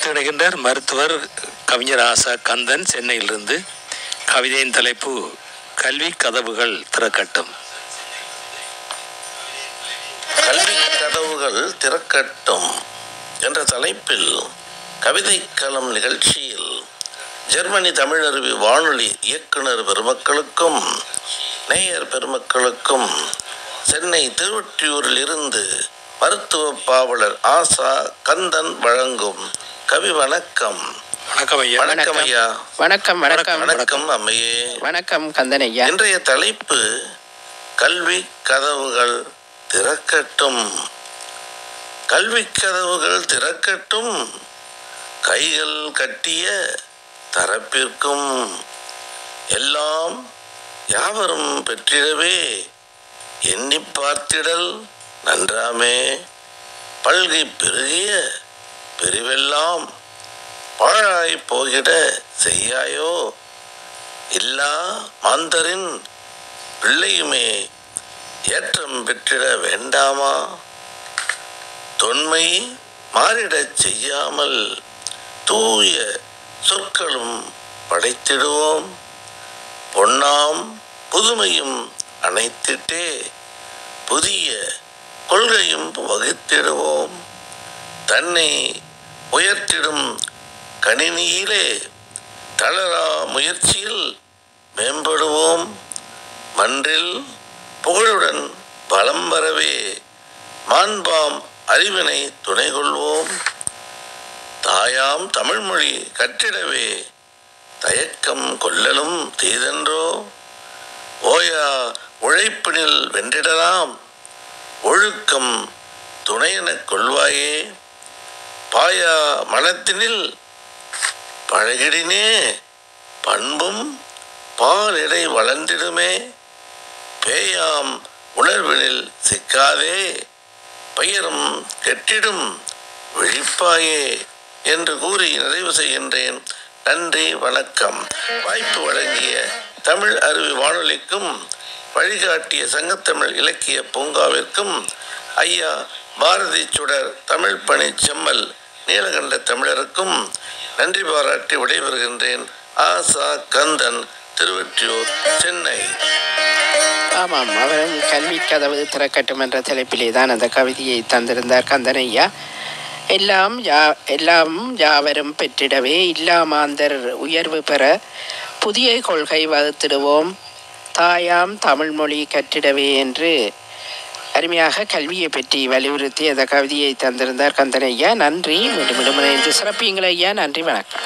அடுத்து இணைகின்றார் மருத்துவர் கவிஞர் ஆசா கந்தன் சென்னையிலிருந்து. கவிதையின் தலைப்பு கல்வி கதவுகள் திறக்கட்டும். கல்வி கதவுகள் திறக்கட்டும் என்ற தலைப்பில் கவிதைக்களம் நிகழ்ச்சியில் ஜெர்மனி தமிழருவி வானொலி இயக்குனர் பெருமக்களுக்கும் நேயர் பெருமக்களுக்கும் சென்னை திருவொற்றியூரில் இருந்து மருத்துவ பாவலர் ஆசா கந்தன் வழங்கும் கவி வணக்கம். வணக்கம் ஐயா. வணக்கம் ஐயா. வணக்கம் வணக்கம் வணக்கம் அம்மையே. வணக்கம் கந்தன் ஐயா. இன்றைய தலைப்பு கல்வி கதவுகள் திறக்கட்டும். கல்வி கதவுகள் திறக்கட்டும், கைகள் கட்டிய தரப்பிற்கும் எல்லாம் யாவரும் பெற்றிடவே எண்ணி பார்த்திடல் நன்றாமே. பல்கி பெருகிய பெருவெல்லாம் பாழாய் போகிட செய்யாயோ. இல்லா மாந்தரின் பிள்ளையுமே ஏற்றம் பெற்றிட வேண்டாமா. தொன்மை மாறிடச் செய்யாமல் தூய சொற்களும் படைத்திடுவோம். பொன்னாம் புதுமையும் அணைத்திட்டே புதிய கொள்கையும் வகுத்திடுவோம். தன்னை உயர்த்திடும் கணினியிலே தளரா முயற்சியில் மேம்படுவோம். மன்றில் புகழுடன் பலம் வரவே மாண்பாம் அறிவினை துணை கொள்வோம். தாயாம் தமிழ்மொழி கற்றிடவே தயக்கம் கொள்ளலும் தீதென்றோ. ஓயா உழைப்பினில் வென்றிடலாம், ஒழுக்கம் துணையெனக் கொள்வாயே. பாயா மனத்தினில் பழகிடினே பண்பும் பாலிடை வளர்ந்திடுமே. பேயாம் உணர்வினில் சிக்காதே பயிரும் கெட்டிடும் விழிப்பாயே என்று கூறி நிறைவு செய்கின்றேன். நன்றி, வணக்கம். வாய்ப்பு வழங்கிய தமிழ் அருவி வானொலிக்கும் வழிகாட்டிய சங்கத்தமிழ் இலக்கிய பூங்காவிற்கும் ஐயா பாரதி சுடர் தமிழ் பணி செம்மல் நீலகண்ட தமிழருக்கும் நன்றி பாராட்டி விடைபெறுகின்றேன். ஆசா கந்தன், திருவொற்றியூர், சென்னை. ஆமாம், அவரும் கல்வி கதவு திறக்கட்டும் என்ற தலைப்பிலே தான் அந்த கவிதையை தந்திருந்தார் கந்தன் ஐயா. எல்லாம் யாவரும் பெற்றிடவே இல்லாமாந்தர் உயர்வு பெற புதிய கொள்கை வகுத்திடுவோம். தாயாம் தமிழ்மொழி கற்றிடவே என்று அருமையாக கல்வியை பற்றி வலியுறுத்தி அந்த கவிதையை தந்திருந்தார் கந்தன் ஐயா. நன்றி. மீண்டும் இணைந்து சிறப்பியுங்கள் ஐயா. நன்றி, வணக்கம்.